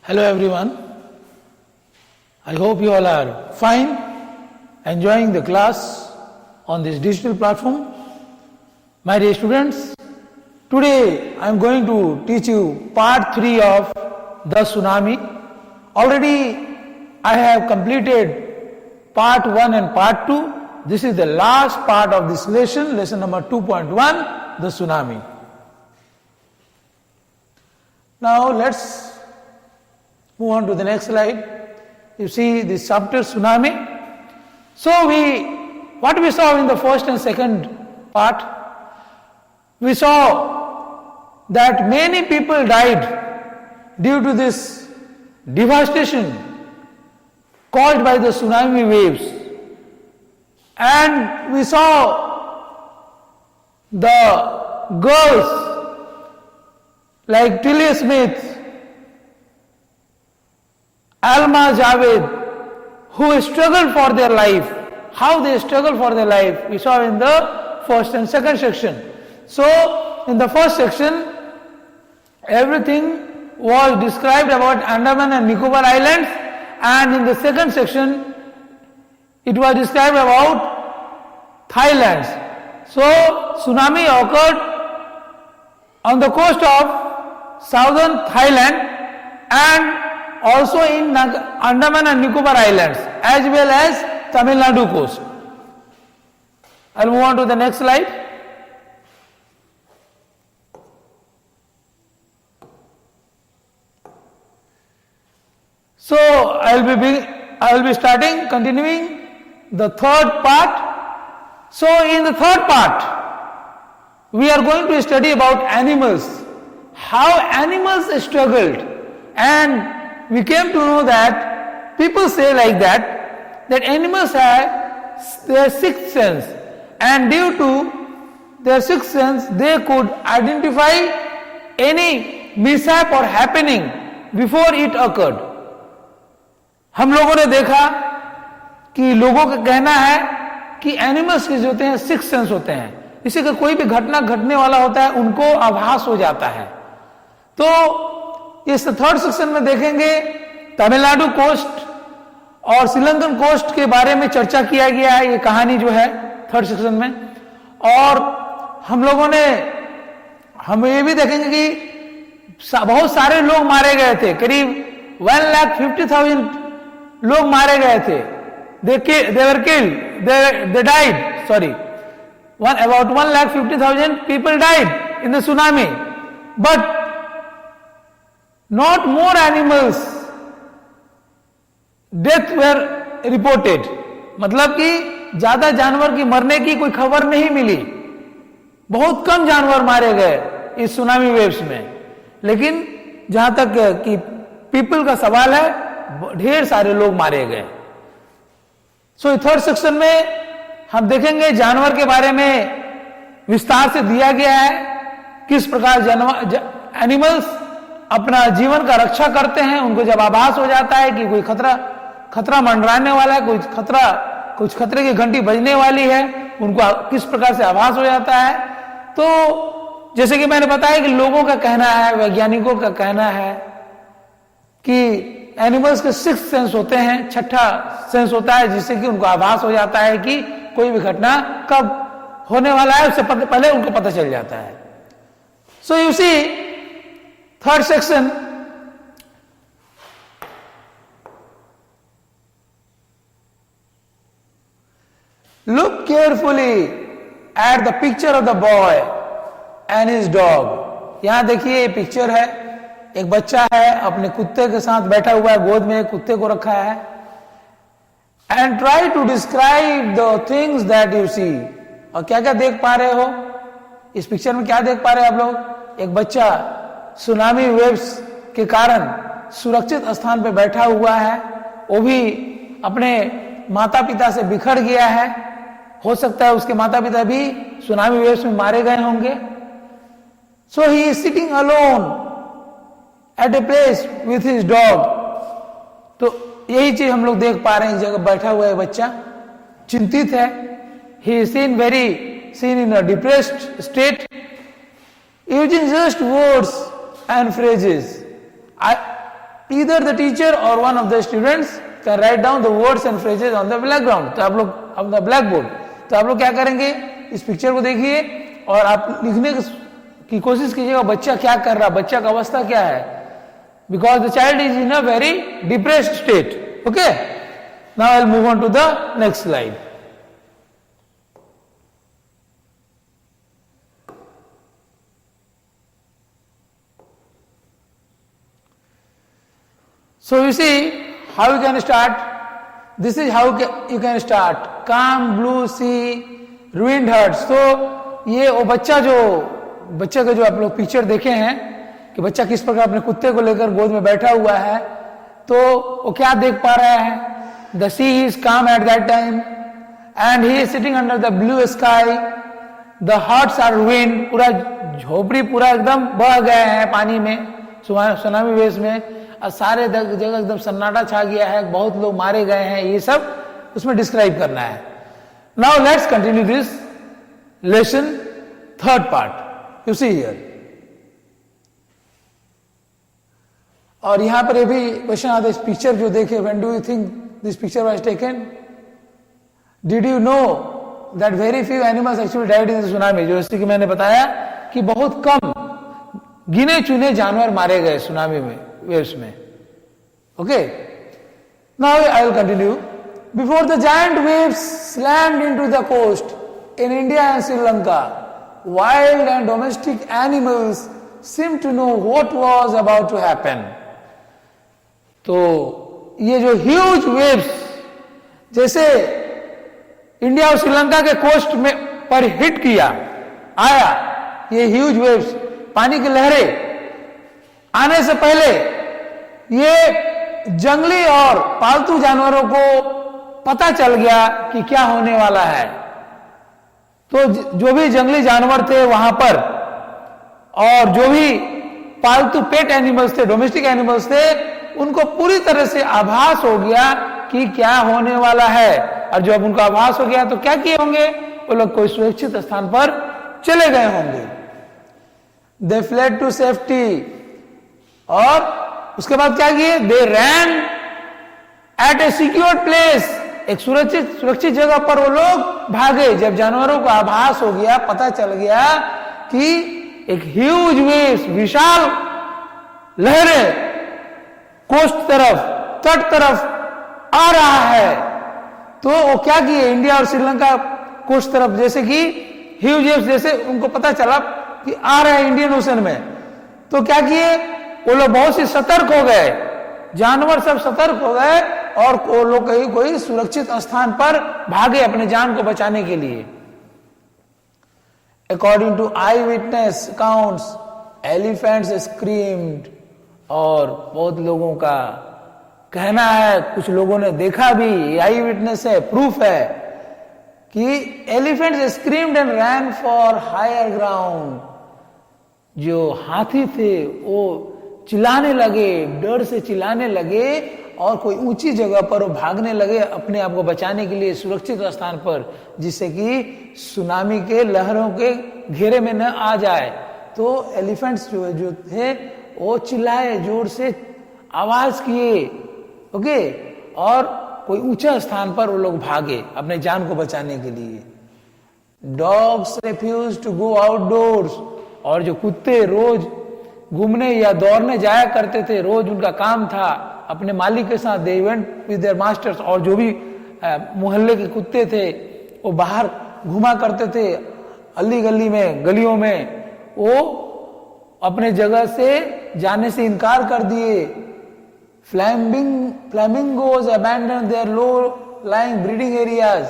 Hello everyone. I hope you all are fine, enjoying the class on this digital platform. My dear students, today I am going to teach you part 3 of the tsunami. Already I have completed part 1 and part 2. This is the last part of this lesson number 2.1, the tsunami. Now let's move on to the next slide. You see this chapter tsunami. So what we saw in the first and second part, we saw that many people died due to this devastation caused by the tsunami waves. And we saw the girls like Tilly Smith, Alma Javed, who struggled for their life. How they struggled for their life, we saw in the first and second section. So, in the first section, everything was described about Andaman and Nicobar Islands, and in the second section, it was described about Thailand. So, tsunami occurred on the coast of southern Thailand and also in Andaman and Nicobar Islands, as well as Tamil Nadu coast. I'll move on to the next slide. So I will be continuing the third part. So in the third part, we are going to study about animals, how animals struggled, and we came to know that people say like that animals have their sixth sense, and due to their sixth sense they could identify any mishap or happening before it occurred. हम लोगों ने देखा कि लोगों का कहना है कि एनिमल्स के जो होते हैं सिक्स सेंस होते हैं, इसी का कोई भी घटना घटने वाला होता है उनको आभास हो जाता है. तो इस थर्ड सेक्शन में देखेंगे तमिलनाडु कोस्ट और श्रीलंकन कोस्ट के बारे में चर्चा किया गया है, ये कहानी जो है थर्ड सेक्शन में. और हम ये भी देखेंगे कि बहुत सारे लोग मारे गए थे, करीब 1,50,000 लोग मारे गए थे. They died, sorry. About 1,50,000 people died in the tsunami. But not more animals death were reported. मतलब कि ज्यादा जानवर की मरने की कोई खबर नहीं मिली, बहुत कम जानवर मारे गए इस सुनामी वेव्स में. लेकिन जहां तक कि पीपल का सवाल है, ढेर सारे लोग मारे गए. सो थर्ड सेक्शन में हम देखेंगे जानवर के बारे में विस्तार से दिया गया है, किस प्रकार एनिमल्स अपना जीवन का रक्षा करते हैं. उनको जब आभास हो जाता है कि कोई खतरा मंडराने वाला है, कुछ खतरे की घंटी बजने वाली है, उनको किस प्रकार से आभास हो जाता है. तो जैसे कि मैंने बताया कि लोगों का कहना है, वैज्ञानिकों का कहना है कि एनिमल्स के सिक्स सेंस होते हैं, छठा सेंस होता है जिससे कि उनको आभास हो जाता है कि कोई भी घटना कब होने वाला है, उससे पहले उनको पता चल जाता है. So you see third section, look carefully at the picture of the boy and his dog. यहां देखिए ये पिक्चर है, एक बच्चा है अपने कुत्ते के साथ बैठा हुआ है, गोद में कुत्ते को रखा है. and try to describe the things that you see. और क्या क्या देख पा रहे हो इस पिक्चर में, क्या देख पा रहे हैं आप लोग? एक बच्चा सुनामी वेव्स के कारण सुरक्षित स्थान पर बैठा हुआ है, वो भी अपने माता पिता से बिखर गया है. हो सकता है उसके माता पिता भी सुनामी वेव्स में मारे गए होंगे. So he is sitting alone at a place with his dog. तो यही चीज हम लोग देख पा रहे हैं, इस जगह बैठा हुआ है बच्चा, चिंतित है. He is seen in a depressed state, using just words and phrases. either the teacher or one of the students can write down the words and phrases on the background. तो आप लोग अपना ब्लैक बोर्ड, तो आप लोग क्या करेंगे, इस पिक्चर को देखिए और आप लिखने की कोशिश कीजिएगा बच्चा क्या कर रहा, बच्चा का अवस्था क्या है, because the child is in a very depressed state. Okay, now I will move on to the next slide. So you see how you can start. This is how you can start. Calm blue sea, ruined hearts. तो ये वो बच्चा का जो आप लोग picture देखे हैं कि बच्चा किस प्रकार अपने कुत्ते को लेकर गोद में बैठा हुआ है, तो वो क्या देख पा रहा है. The sea is calm at that time and he is sitting under the blue sky. The hearts are ruined. पूरा झोपड़ी पूरा एकदम बह गए हैं पानी में, सुनामी वेव्स में, और सारे जगह एकदम सन्नाटा छा गया है, बहुत लोग मारे गए हैं. ये सब उसमें डिस्क्राइब करना है. Now let's continue this lesson, third part. You see here, और यहां पर ये भी क्वेश्चन आता है, इस पिक्चर जो देखे, when do you think this picture was taken? Did you know that very few animals actually died in the tsunami? जो जैसे कि मैंने बताया कि बहुत कम गिने चुने जानवर मारे गए सुनामी में, waves में. Okay, now I will continue. Before the giant waves slammed into the coast in India and Sri Lanka, wild and domestic animals seemed to know what was about to happen. तो ये जो huge waves जैसे India और श्रीलंका के coast में पर hit किया, आया ये ह्यूज वेव्स, पानी की लहरें आने से पहले ये जंगली और पालतू जानवरों को पता चल गया कि क्या होने वाला है. तो जो भी जंगली जानवर थे वहां पर और जो भी पालतू पेट एनिमल्स थे, डोमेस्टिक एनिमल्स थे, उनको पूरी तरह से आभास हो गया कि क्या होने वाला है. और जब उनको आभास हो गया तो क्या किए होंगे, वो लोग कोई सुरक्षित स्थान पर चले गए होंगे. दे फ्लेड टू सेफ्टी, और उसके बाद क्या किए, दे रैन एट ए सिक्योर प्लेस, एक सुरक्षित जगह पर वो लोग भागे. जब जानवरों को आभास हो गया, पता चल गया कि एक ह्यूज वेव्स, विशाल लहरें कोस्ट तरफ, तट तरफ आ रहा है, तो वो क्या किए, इंडिया और श्रीलंका कोस्ट तरफ, जैसे कि ह्यूज वेव्स जैसे उनको पता चला कि आ रहा है इंडियन ओशन में, तो क्या किए, वो लोग बहुत से सतर्क हो गए, जानवर सब सतर्क हो गए और वो लोग कहीं कोई सुरक्षित स्थान पर भागे अपने जान को बचाने के लिए. According to eye witness accounts, elephants screamed, और बहुत लोगों का कहना है, कुछ लोगों ने देखा भी, आई विटनेस है, प्रूफ है कि elephants screamed and ran for higher ground. जो हाथी थे वो चिल्लाने लगे, डर से चिल्लाने लगे और कोई ऊंची जगह पर वो भागने लगे अपने आप को बचाने के लिए, सुरक्षित स्थान पर, जिससे कि सुनामी के लहरों के घेरे में न आ जाए. तो एलिफेंट्स जो थे वो चिल्लाए, जोर से आवाज किए, ओके, और कोई ऊंचा स्थान पर वो लोग भागे अपने जान को बचाने के लिए. Dogs refuse to go outdoors, और जो कुत्ते रोज घूमने या दौड़ने जाया करते थे, रोज उनका काम था अपने मालिक के साथ, they went with their masters, और जो भी मोहल्ले के कुत्ते थे वो बाहर घुमा करते थे अली गली में, गलियों में, वो अपने जगह से जाने से इनकार कर दिए. Flamingos abandon their low lying breeding areas,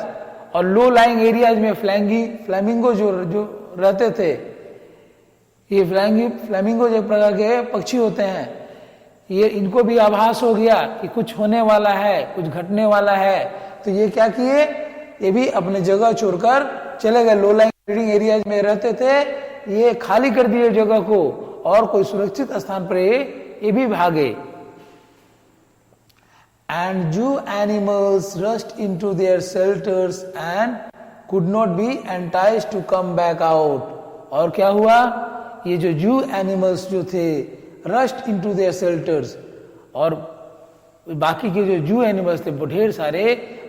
और लो लाइंग एरियाज में फ्लैमिंगो जो रहते थे, ये फ्लैमिंगो एक प्रकार के पक्षी होते हैं, ये इनको भी आभास हो गया कि कुछ होने वाला है, कुछ घटने वाला है, तो ये क्या किए, ये भी अपने जगह छोड़कर चले गए. लो लाइंग ब्रीडिंग एरियाज में रहते थे, ये खाली कर दिए जगह को और कोई सुरक्षित स्थान पर ये भी भागे. And zoo animals rushed into their shelters and could not be enticed to come back out. और क्या हुआ, ये जो जू एनिमल्स जो थे, rushed into their shelters, और बाकी के जो जू एनिमल्स थे, ढेर सारे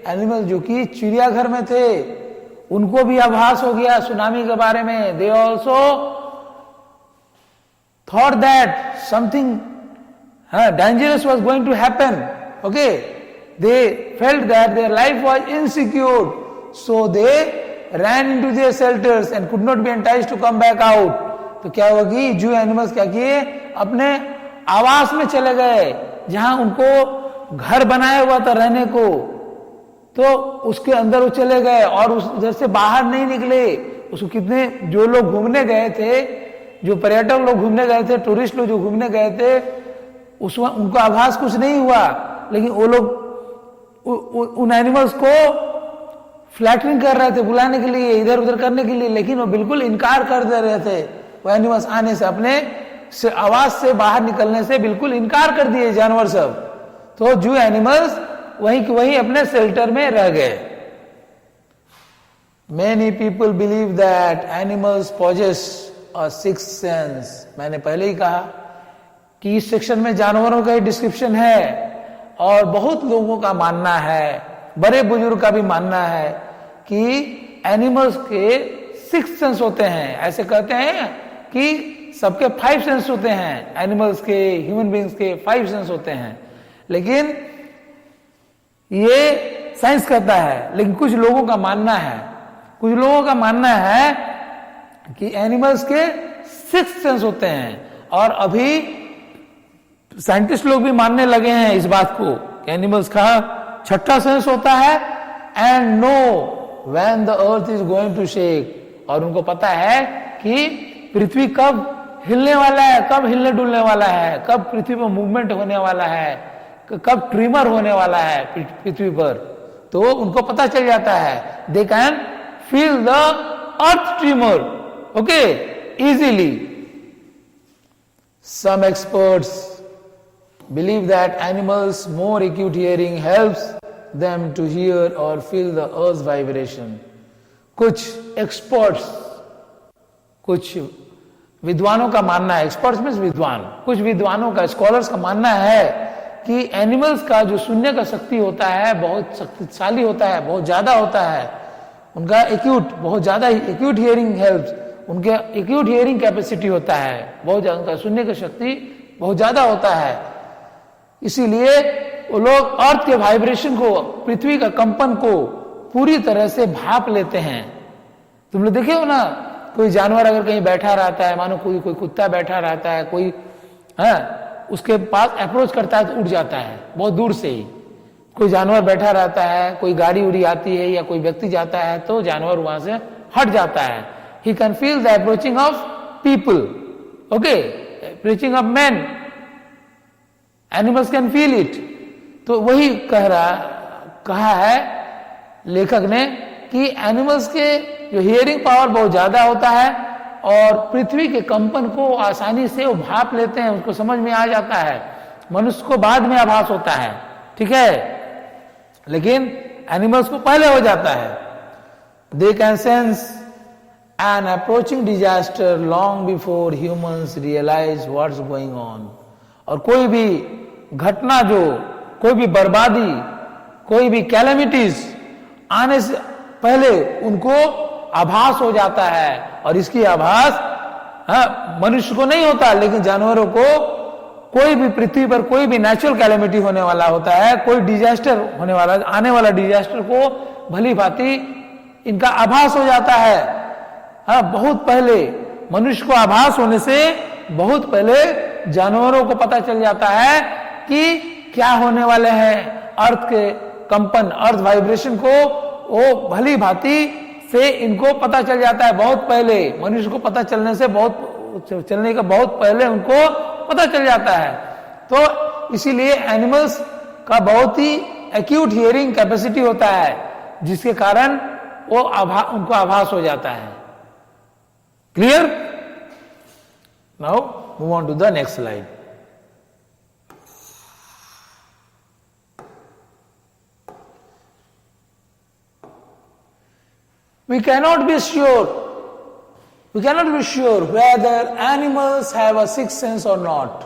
एनिमल जो कि चिड़ियाघर में थे, उनको भी आभास हो गया सुनामी के बारे में. They also thought that something dangerous was going to happen. Okay, they felt that their life was insecure, so they ran into their shelters and could not be enticed to come back out. तो क्या हुआ कि जू animals क्या किए, अपने आवास में चले गए जहां उनको घर बनाया हुआ था रहने को, तो उसके अंदर वो चले गए और उस उधर से बाहर नहीं निकले. उसको कितने जो लोग घूमने गए थे, जो पर्यटक लोग घूमने गए थे, टूरिस्ट लोग जो घूमने गए थे, उसमें उनको आभास कुछ नहीं हुआ, लेकिन वो लोग उन एनिमल्स को फ्लैटरिंग कर रहे थे, बुलाने के लिए, इधर उधर करने के लिए, लेकिन वो बिल्कुल इनकार कर दे रहे थे. वो एनिमल्स आने से, अपने आवाज से बाहर निकलने से बिल्कुल इनकार कर दिए जानवर सब. तो जू एनिमल्स वहीं की वहीं अपने शेल्टर में रह गए. Many people believe that animals possess a sixth sense. मैंने पहले ही कहा कि इस सेक्शन में जानवरों का ही डिस्क्रिप्शन है, और बहुत लोगों का मानना है, बड़े बुजुर्ग का भी मानना है कि एनिमल्स के 6 सेंस होते हैं. ऐसे कहते हैं कि सबके 5 सेंस होते हैं, एनिमल्स के, ह्यूमन बींग्स के 5 सेंस होते हैं, लेकिन ये साइंस कहता है. लेकिन कुछ लोगों का मानना है कि एनिमल्स के 6 सेंस होते हैं, और अभी साइंटिस्ट लोग भी मानने लगे हैं इस बात को कि एनिमल्स का 6ठा सेंस होता है, and know when the earth is going to shake. और उनको पता है कि पृथ्वी कब हिलने वाला है, कब हिलने डुलने वाला है, कब पृथ्वी पर मूवमेंट होने वाला है, कब ट्रिमर होने वाला है पृथ्वी पर. तो उनको पता चल जाता है. They can feel the earth tremor, okay, easily. Some experts believe that animals' more acute hearing helps them to hear or feel the earth's vibration. कुछ एक्सपर्ट्स, कुछ विद्वानों का मानना है, एक्सपर्ट्स मीन्स विद्वान, कुछ विद्वानों का, स्कॉलर्स का मानना है कि एनिमल्स का जो सुनने का शक्ति होता है बहुत शक्तिशाली होता है, बहुत ज्यादा होता है. उनका एक्यूट, बहुत ज्यादा एक्यूट हियरिंग हेल्प्स, उनके एक्यूट हियरिंग कैपेसिटी होता है, बहुत ज्यादा, उनका सुनने की शक्ति बहुत ज्यादा होता है. इसीलिए वो लोग अर्थ के वाइब्रेशन को, पृथ्वी का कंपन को पूरी तरह से भाप लेते हैं. तुम लोग देखे हो ना, कोई जानवर अगर कहीं बैठा रहता है, मानो कोई कुत्ता बैठा रहता है, कोई उसके पास अप्रोच करता है तो उड़ जाता है बहुत दूर से ही. कोई जानवर बैठा रहता है, कोई गाड़ी उड़ी आती है या कोई व्यक्ति जाता है तो जानवर वहां से हट जाता है. He can feel the approaching of people, okay, approaching of man, animals can feel it. तो वही कहा है लेखक ने कि एनिमल्स के जो हियरिंग पावर बहुत ज्यादा होता है और पृथ्वी के कंपन को आसानी से वो भाप लेते हैं, उसको समझ में आ जाता है. मनुष्य को बाद में आभास होता है, ठीक है, लेकिन एनिमल्स को पहले हो जाता है. They can sense an approaching disaster long before humans realise what's going on. और कोई भी घटना, जो कोई भी बर्बादी, कोई भी कैलेमिटीज आने से पहले उनको आभास हो जाता है. और इसकी आभास मनुष्य को नहीं होता, लेकिन जानवरों को कोई भी पृथ्वी पर कोई भी नेचुरल कैलेमिटी होने वाला होता है, कोई डिजास्टर होने वाला, आने वाला डिजास्टर को भली भांति इनका आभास हो जाता है. बहुत पहले, मनुष्य को आभास होने से बहुत पहले जानवरों को पता चल जाता है कि क्या होने वाले हैं. अर्थ के कंपन, अर्थ वाइब्रेशन को वो भली भांति से इनको पता चल जाता है बहुत पहले. मनुष्य को पता चलने से चलने का बहुत पहले उनको पता चल जाता है. तो इसीलिए एनिमल्स का बहुत ही एक्यूट हियरिंग कैपेसिटी होता है, जिसके कारण वो उनको आभास हो जाता है. Clear? Now move on to the next slide. We cannot be sure whether animals have a sixth sense or not.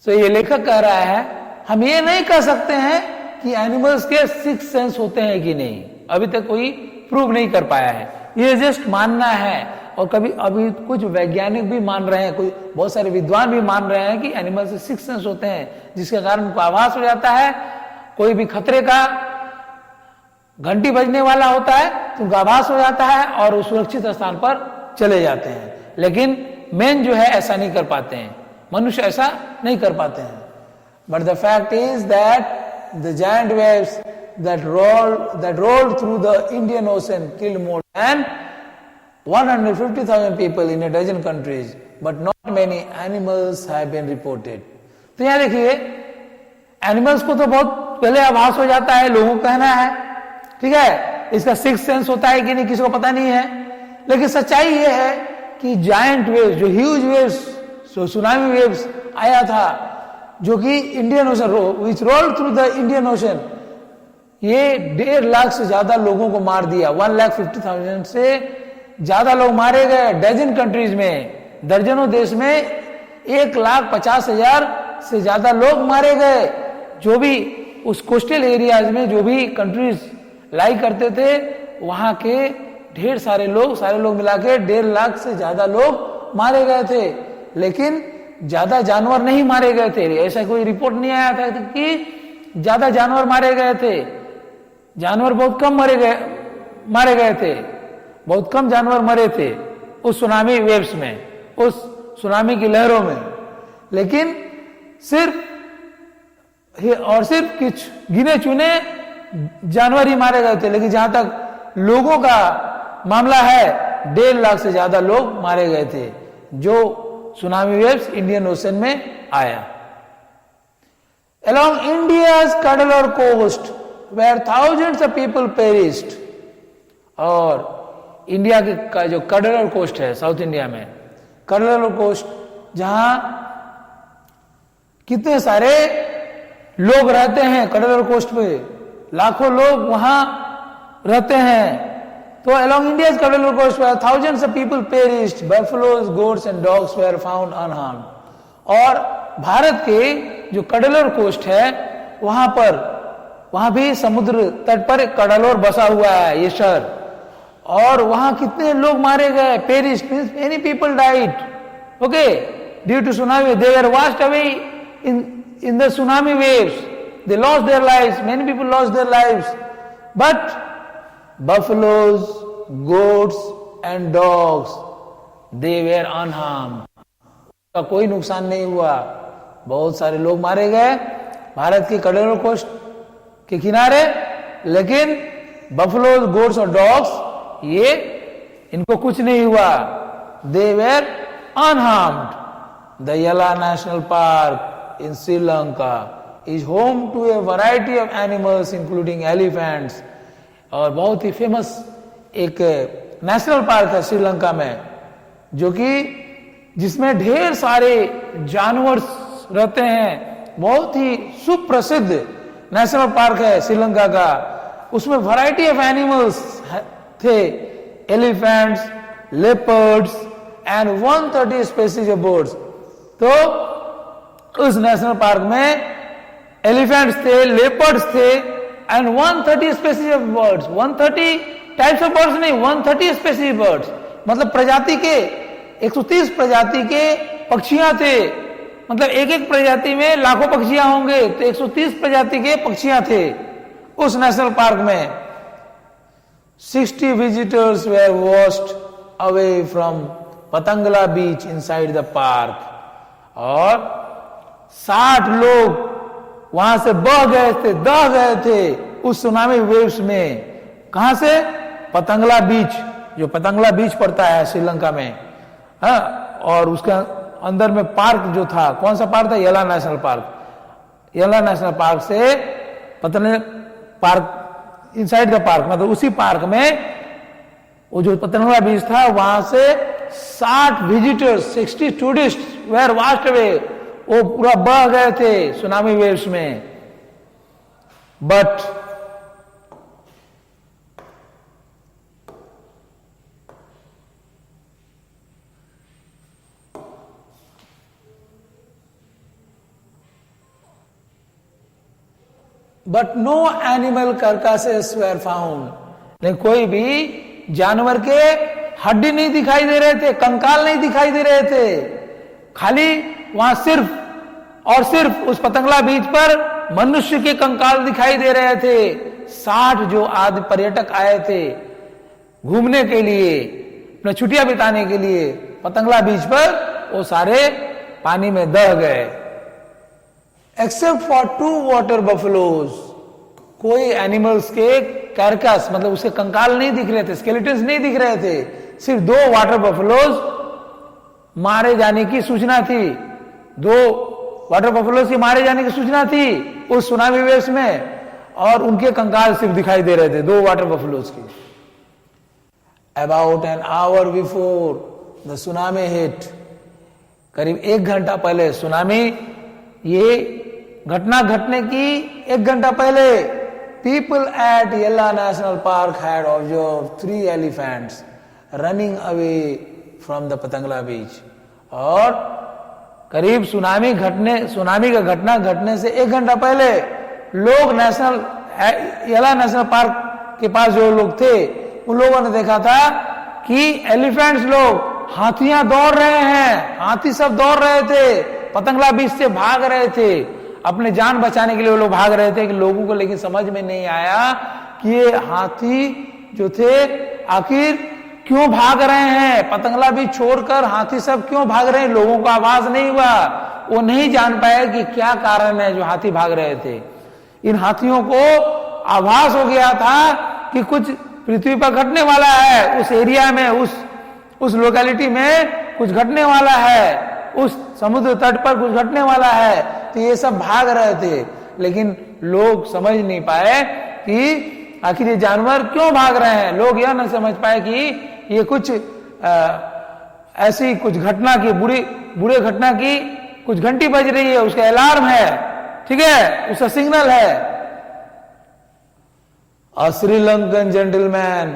तो ये लेखक कह रहा है हम ये नहीं कह सकते हैं कि एनिमल्स के सिक्स सेंस होते हैं कि नहीं, अभी तक कोई प्रूव नहीं कर पाया है, ये जस्ट मानना है। और कभी अभी कुछ वैज्ञानिक भी मान रहे हैं, कोई बहुत सारे विद्वान भी मान रहे हैं कि एनिमल्स के सिक्स सेंस होते हैं, जिसके कारण उनको आभास हो जाता है, कोई भी खतरे का घंटी बजने वाला होता है तो उनका आभास हो जाता है और वो सुरक्षित स्थान पर चले जाते हैं। लेकिन मैन जो है ऐसा नहीं कर पाते हैं, मनुष्य ऐसा नहीं कर पाते हैं। But the fact is that the giant waves that rolled through the Indian Ocean killed more than 150,000 people in a dozen countries, but not many animals have been reported. तो यहां देखिए, एनिमल्स को तो बहुत पहले आभास हो जाता है, लोगों का कहना है, ठीक है, इसका सिक्स सेंस होता है कि नहीं किसी को पता नहीं है। लेकिन सच्चाई ये है कि जायंट वेव्स, जो ह्यूज वेव्स, सुनामी वेव्स आया था, जो कि Indian ocean which rolled through the Indian ocean, ये 1.5 लाख से ज्यादा लोगों को मार दिया। 1,50,000 से ज्यादा लोग मारे गए डजन कंट्रीज में, दर्जनों देश में 1,50,000 से ज्यादा लोग मारे गए। जो भी उस कोस्टल एरियाज में जो भी कंट्रीज लाई करते थे, वहां के ढेर सारे लोग मिला के 1.5 लाख से ज्यादा लोग मारे गए थे। लेकिन ज्यादा जानवर नहीं मारे गए थे, ऐसा कोई रिपोर्ट नहीं आया था कि ज्यादा जानवर मारे गए थे। जानवर बहुत कम मारे गए थे, बहुत कम जानवर मरे थे उस सुनामी वेव्स में, उस सुनामी की लहरों में। लेकिन सिर्फ कुछ गिने चुने जानवर ही मारे गए थे। लेकिन जहां तक लोगों का मामला है, 1.5 लाख से ज्यादा लोग मारे गए थे जो सुनामी वेव्स इंडियन ओशन में आया। Along India's Cuddalore coast, where thousands of people perished, और इंडिया का जो कडलोर कोस्ट है साउथ इंडिया में, कडलोर कोस्ट जहां कितने सारे लोग रहते हैं, कडलोर कोस्ट पे लाखों लोग वहां रहते हैं। तो along India's Cuddalore coast, where thousands of people perished, buffaloes, goats and dogs were found unharmed. और भारत के जो कडलोर कोस्ट है, वहां भी समुद्र तट पर कडलोर बसा हुआ है ये शहर, और वहां कितने लोग मारे गए, perish means many people died, okay, due to tsunami. They were washed away in the tsunami waves, they lost their lives, many people lost their lives, but buffaloes, goats and dogs, they were unharmed. का कोई नुकसान नहीं हुआ। बहुत सारे लोग मारे गए भारत के कडलोर कोस्ट के किनारे, लेकिन बफलोज, गोट्स और डॉग्स ये इनको कुछ नहीं हुआ। They were unharmed. The Yala National Park in Sri Lanka is home to a variety of animals including elephants. और बहुत ही फेमस एक नेशनल पार्क है श्रीलंका में, जो कि जिसमें ढेर सारे जानवर रहते हैं। बहुत ही सुप्रसिद्ध नेशनल पार्क है श्रीलंका का। उसमें वैरायटी ऑफ एनिमल्स थे, elephants, leopards and 130 species of birds. तो उस नेशनल पार्क में एलिफेंट्स थे, लेपर्ड्स थे and 130 species of birds, 130 types of birds नहीं, 130 species birds, मतलब प्रजाति के 130 प्रजाति के पक्षियां थे। मतलब एक एक प्रजाति में लाखों पक्षियां होंगे, तो 130 प्रजाति के पक्षियां थे उस नेशनल पार्क में। 60 visitors were washed away from Patangala beach inside the park, और 60 लोग वहां से दह गए थे उस सुनामी वेव्स में। कहां से? पतंगला बीच, जो पतंगला बीच पड़ता है श्रीलंका में, हाँ, और उसका अंदर में पार्क जो था, कौन सा पार्क था? यला नेशनल पार्क। यला नेशनल पार्क से पतंगला पार्क, इनसाइड द पार्क, मतलब उसी पार्क में वो जो पतंगला बीच था, वहां से 60 visitors, 60 tourist were washed away, वो पूरा बह गए थे सुनामी वेव्स में। But but no animal carcasses were found. लेकिन कोई भी जानवर के हड्डी नहीं दिखाई दे रहे थे, कंकाल नहीं दिखाई दे रहे थे। खाली वहां सिर्फ और सिर्फ उस पतंगला बीच पर मनुष्य के कंकाल दिखाई दे रहे थे। 60 जो आदि पर्यटक आए थे घूमने के लिए, अपने छुट्टियां बिताने के लिए पतंगला बीच पर, वो सारे पानी में दह गए। एक्सेप्ट फॉर 2 वाटर बफलोज, कोई एनिमल्स के कैरकस मतलब उसके कंकाल नहीं दिख रहे थे, स्केलेटन्स नहीं दिख रहे थे। सिर्फ 2 वाटर बफलोज मारे जाने की सूचना थी, 2 वाटर बफलोज के मारे जाने की सूचना थी उस सुनामी वेव्स में, और उनके कंकाल सिर्फ दिखाई दे रहे थे 2 वाटर बफलोज के। About an hour before the tsunami hit, करीब 1 घंटा पहले सुनामी, ये घटना घटने की 1 घंटा पहले, people at Yala national park had observe 3 elephants running away from the Patangala beach. और करीब सुनामी का घटना घटने से 1 घंटा पहले लोग येला नेशनल पार्क के पास जो लोग थे उन लोगों ने देखा था कि एलिफेंट्स लोग, हाथियां दौड़ रहे हैं, हाथी सब दौड़ रहे थे, पतंगला बीच से भाग रहे थे, अपने जान बचाने के लिए वो लोग भाग रहे थे। कि लोगों को लेकिन समझ में नहीं आया कि ये हाथी जो थे आखिर क्यों भाग रहे हैं, पतंगला बीच छोड़कर हाथी सब क्यों भाग रहे हैं। लोगों को आवाज नहीं हुआ, वो नहीं जान पाए कि क्या कारण है जो हाथी भाग रहे थे। इन हाथियों को आभास हो गया था कि कुछ पृथ्वी पर घटने वाला है, उस एरिया में, उस लोकेलिटी में कुछ घटने वाला है, उस समुद्र तट पर कुछ घटने वाला है, तो ये सब भाग रहे थे। लेकिन लोग समझ नहीं पाए कि आखिर ये जानवर क्यों भाग रहे हैं। लोग यह नहीं समझ पाए कि ये कुछ ऐसी कुछ घटना की, बुरे घटना की कुछ घंटी बज रही है, उसका अलार्म है, ठीक है, उसका सिग्नल है। A Sri Lankan gentleman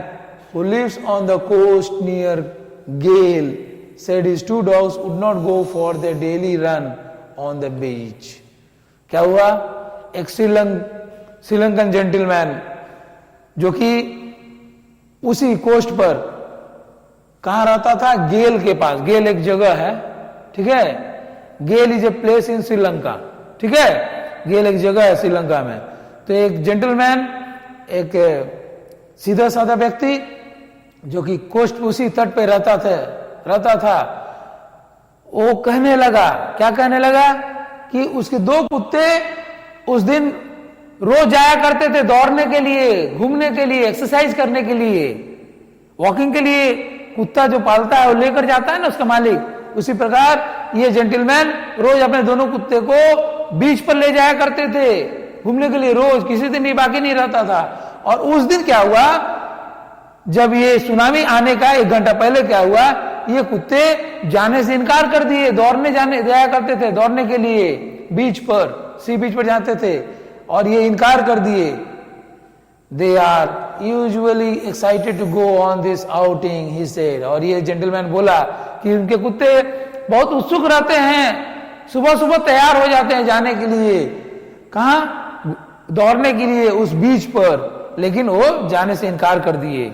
who lives on the coast near Gale said his 2 dogs would not go for their daily run on the beach. क्या हुआ? एक श्रीलंकन जेंटलमैन जो कि उसी कोस्ट पर कहां रहता था, गेल के पास। गेल एक जगह है, ठीक है, Galle is a place in Sri Lanka, ठीक है, गेल एक जगह है श्रीलंका में। तो एक जेंटलमैन, एक सीधा साधा व्यक्ति जो कि कोस्ट उसी तट पे रहता था, वो कहने लगा, क्या कहने लगा कि उसके 2 कुत्ते उस दिन रोज जाया करते थे दौड़ने के लिए, घूमने के लिए, एक्सरसाइज करने के लिए, वॉकिंग के लिए। कुत्ता जो पालता है वो लेकर जाता है ना उसका मालिक, उसी प्रकार ये जेंटलमैन रोज अपने दोनों कुत्ते को बीच पर ले जाया करते थे घूमने के लिए, रोज, किसी दिन भी बाकी नहीं रहता था। और उस दिन क्या हुआ, जब ये सुनामी आने का 1 घंटा पहले क्या हुआ, ये कुत्ते जाने से इनकार कर दिए। जाया करते थे दौड़ने के लिए बीच पर, सी बीच पर जाते थे, और ये इनकार कर दिए। They are usually excited to go on this outing, he said. और ये जेंटलमैन बोला कि उनके कुत्ते बहुत उत्सुक रहते हैं, सुबह सुबह तैयार हो जाते हैं जाने के लिए, कहां, दौड़ने के लिए उस बीच पर, लेकिन वो जाने से इनकार कर दिए।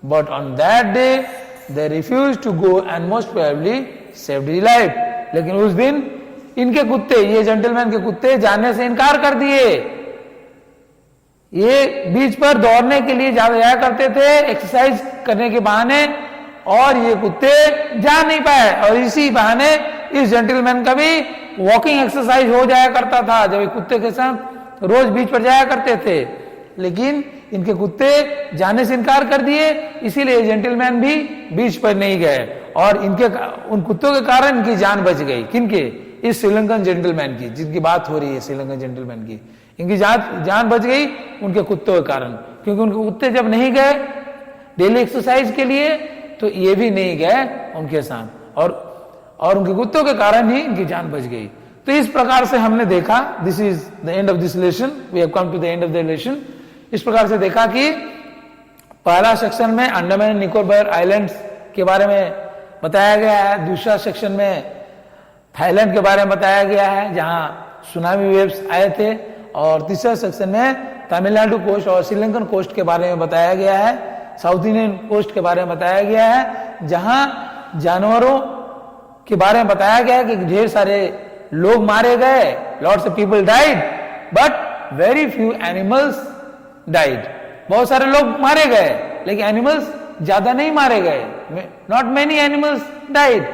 But on that day they refuse to go and most probably saved his life. लेकिन उस दिन इनके कुत्ते, ये जेंटलमैन के कुत्ते जाने से इनकार कर दिए। ये बीच पर दौड़ने के लिए जाया करते थे एक्सरसाइज करने के बहाने, और ये कुत्ते जा नहीं पाए, और इसी बहाने इस जेंटलमैन का भी वॉकिंग एक्सरसाइज हो जाया करता था जब ये कुत्ते के साथ रोज बीच पर जाया करते थे। लेकिन इनके कुत्ते जाने से इनकार कर दिए, इसीलिए जेंटलमैन भी बीच पर नहीं गए, और उन कुत्तों के कारण इनकी जान बच गई। किनके? इस श्रीलंकन जेंटलमैन की, जिनकी बात हो रही है श्रीलंकन जेंटलमैन की, इनकी जान बच गई उनके कुत्तों के कारण। क्योंकि उनके कुत्ते जब नहीं गए डेली एक्सरसाइज के लिए, तो ये भी नहीं गए उनके साथ, और उनके कुत्तों के कारण ही इनकी जान बच गई। तो इस प्रकार से हमने देखा, this is the end of this lesson, we have come to the end of the lesson. इस प्रकार से देखा कि पहला सेक्शन में अंडमान एंड निकोबार आइलैंड्स के बारे में बताया गया है, दूसरा सेक्शन में थाईलैंड के बारे में बताया गया है जहां सुनामी वेव्स आए थे, और तीसरे सेक्शन में तमिलनाडु कोस्ट और श्रीलंकन कोस्ट के बारे में बताया गया है, साउथ इंडियन कोस्ट के बारे में बताया गया है, जहां जानवरों के बारे में बताया गया है कि ढेर सारे लोग मारे गए, lots of people died but very few animals died. बहुत सारे लोग मारे गए लेकिन एनिमल्स ज्यादा नहीं मारे गए, नॉट मेनी एनिमल्स डाइड।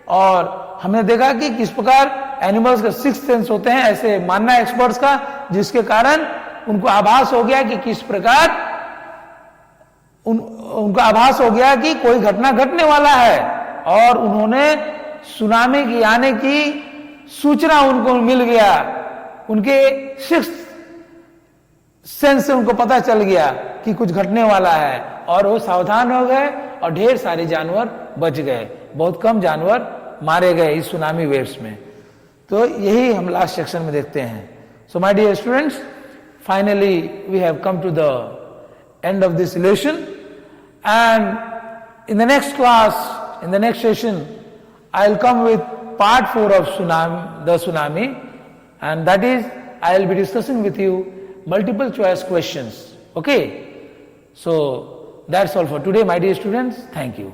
और हमने देखा कि किस प्रकार एनिमल्स का सिक्स्थ सेंस होते हैं, ऐसे मानना है एक्सपर्ट्स का, जिसके कारण उनको आभास हो गया कि किस प्रकार उनका आभास हो गया कि कोई घटना घटने वाला है, और उन्होंने सुनामी की आने की सूचना उनको मिल गया, उनके सिक्स्थ सेंस से उनको पता चल गया कि कुछ घटने वाला है, और वो सावधान हो गए और ढेर सारे जानवर बच गए, बहुत कम जानवर मारे गए इस सुनामी वेव्स में। तो यही हम लास्ट सेक्शन में देखते हैं। So my dear students, finally we have come to the end of this lesson, and in the next class, in the next session, I'll come with part 4 of the tsunami, and that is I'll be discussing with you multiple choice questions. Okay, so that's all for today, my dear students. Thank you.